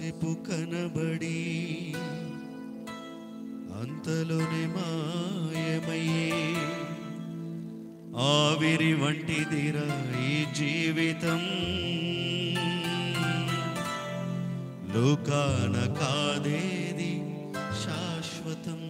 కొంతసేపు కనబడి అంతలోనే మాయమయ్యే ఆవిరి వంటిదిరా ఈ జీవితం, లోకాన కాదేది శాశ్వతం.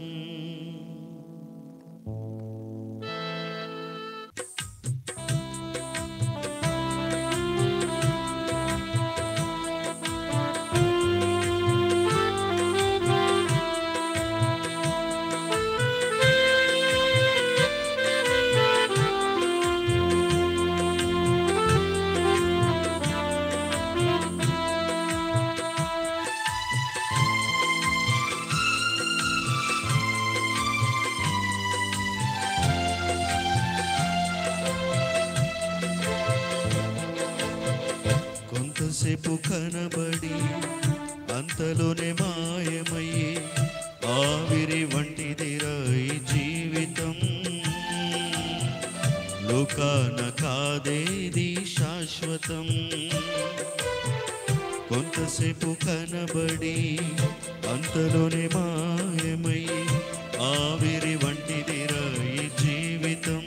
కొంతసేపు కనబడి అంతలోనే మాయమయ్యే ఆవిరి వంటిదిరా ఈ జీవితం, లోకాన కాదేది శాశ్వతం. కొంతసేపు కనబడి అంతలోనే మాయమయ్యే ఆవిరి వంటిదిరా ఈ జీవితం,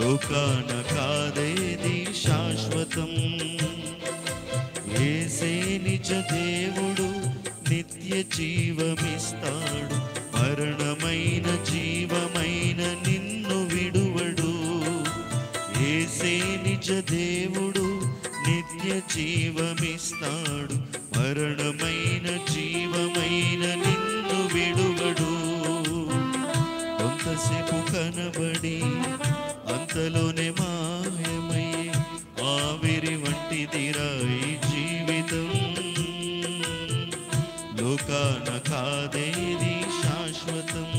లోకాన కాదేది శాశ్వతం. యేసే నిజ దేవుడు, నిత్య జీవమిస్తాడు, మరణమైన జీవమైన నిన్ను విడువడు. యేసే నిజ దేవుడు, నిత్య జీవమిస్తాడు, మరణమైన జీవమైన నిన్ను విడువడు. కొంతసేపు కనబడి అంతలోనే మాయమయ్యే ఆవిరి వంటిదిరా ఈ జీవితం, లోకాన కాదేది శాశ్వతం.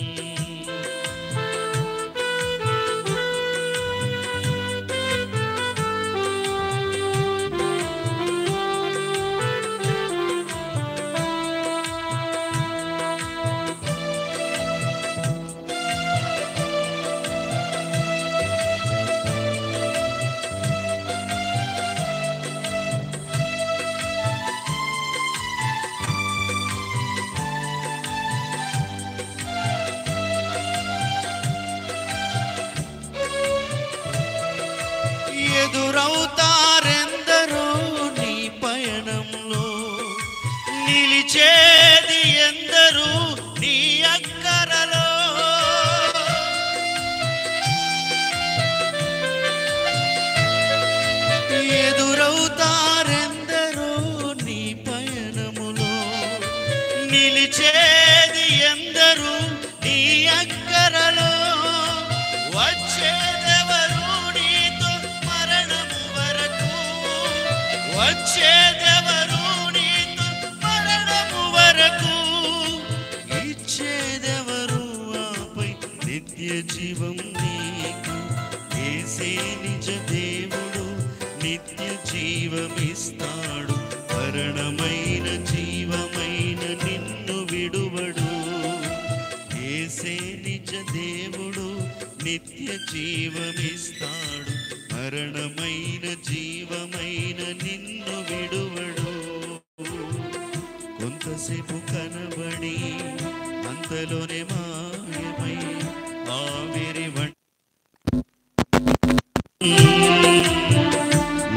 ఎదురవుతారెందరో నీ పయనంలో, నిలిచేది ఎందరూ నీ అక్కరలో. ఎదురవుతారెందరో నీ పయనములో, నిలిచేది ఎందరూ నీ అక్కరలో. వచ్చేదెవరు నీతో మరణము వరకు, వచ్చేదెవరు నీతో మరణము వరకు, ఇచ్చేదెవరు ఆపై నిత్య జీవం నీకు. యేసే నిజ దేవుడు, నిత్య జీవమిస్తాడు, మరణమైన జీవమైన నిన్ను విడువడు. యేసే నిజ దేవుడు, నిత్య జీవమిస్తాడు, మరణమైన జీవమైన నిన్ను విడువడు. కొంతసేపు కనబడి అంతలోనే మాయమై ఆవిరి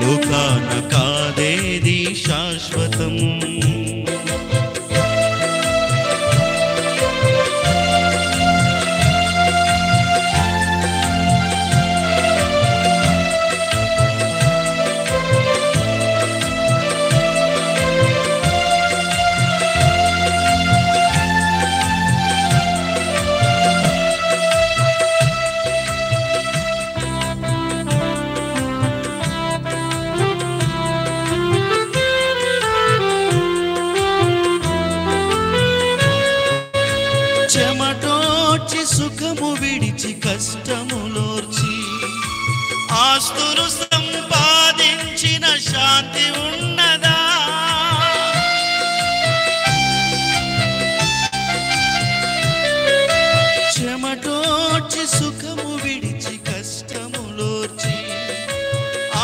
లోకాన కాదేది శాశ్వతం. చెమటోచి సుఖము విడిచి కష్టములోర్చి, ఆస్తులు సంపాదించిన శాంతి ఉన్నదా? చెమటోచి సుఖము విడిచి కష్టములోర్చి,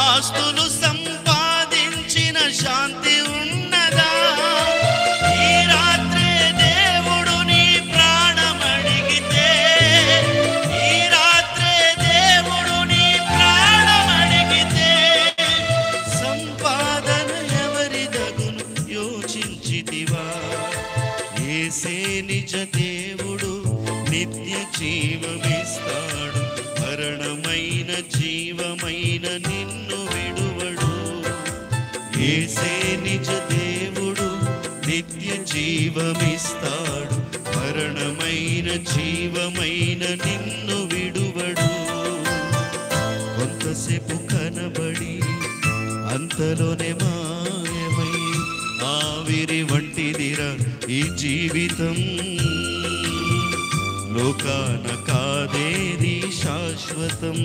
ఆస్తులు సంపాదించిన శాంతి ఉన్నదా? జీవమిస్తాడు, మరణమైన జీవమైన నిన్ను విడువడు. యేసే నిజ దేవుడు, నిత్య జీవమిస్తాడు, మరణమైన జీవమైన నిన్ను విడువడు. కొంతసేపు కనబడి అంతలోనే మాయమై ఆవిరి వంటిదిరా ఈ జీవితం. లోకాన కాదేది శాశ్వతం.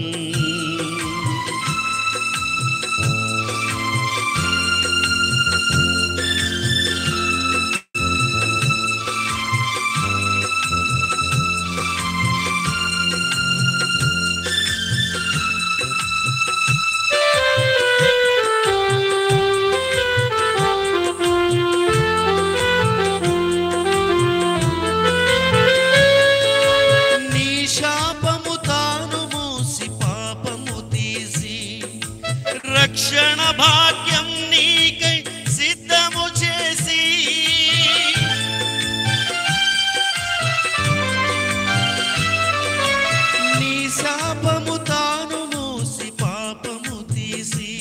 రక్షణ భాగ్యం నీకై సిద్ధము చేసి, నీ శాపము తాను మోసి పాపము తీసి,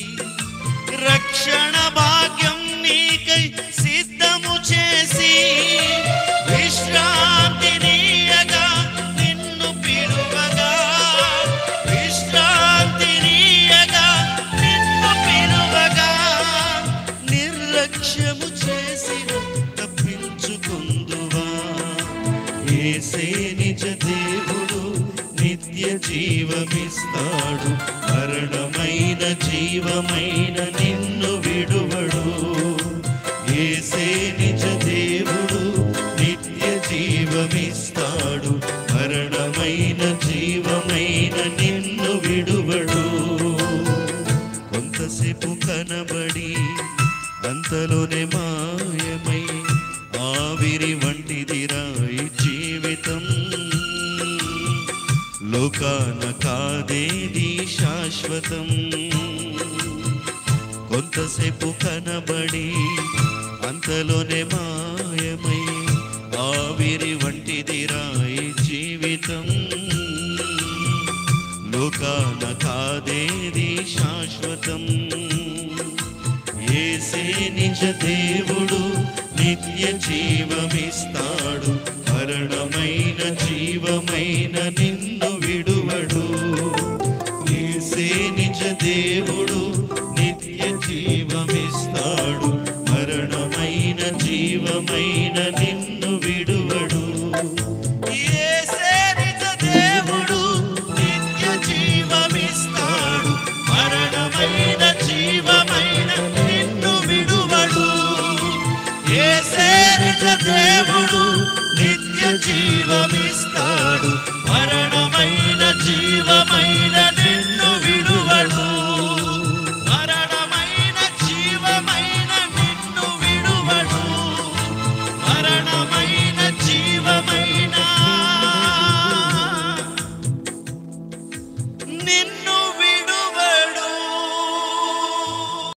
రక్షణ భాగ్యం నీకై సిద్ధము చేసి, విశ్రాంతి నీయగా నిన్ను పిలువగా, విశ్రాంతి నీయగా నిర్లక్ష్యము చేసిన తప్పించుకుందువా. యేసే నిజ దేవుడు, నిత్య జీవమిస్తాడు, మరణమైన జీవమైన నిన్ను విడువడు. యేసే నిజ దేవుడు, నిత్య జీవమిస్తాడు, మరణమైన జీవమైన నిన్ను విడువడు. కొంతసేపు కనబడి అంతలోనే మాయమై ఆవిరి వంటిదిరా ఈ జీవితం. లోకాన కాదేది శాశ్వతం. కొంతసేపు కనబడి అంతలోనే మాయమై ఆవిరి వంటిదిరా ఈ జీవితం. లోకాన కాదేది శాశ్వతం. యేసే నిజ దేవుడు, నిత్య జీవమిస్తాడు, మరణమైన జీవమైన నిన్ను విడువడు. యేసే నిజ దేవుడు, నిత్య జీవమిస్తాడు, మరణమైన జీవమైన నిన్ను విడువడు. యేసే నిజ దేవుడు, నిత్య జీవమిస్తాడు, మరణమైన జీవమైన నిన్ను విడువడు. యేసే నిజ దేవుడు, నిత్య జీవమిస్తాడు, మరణమైన జీవమైన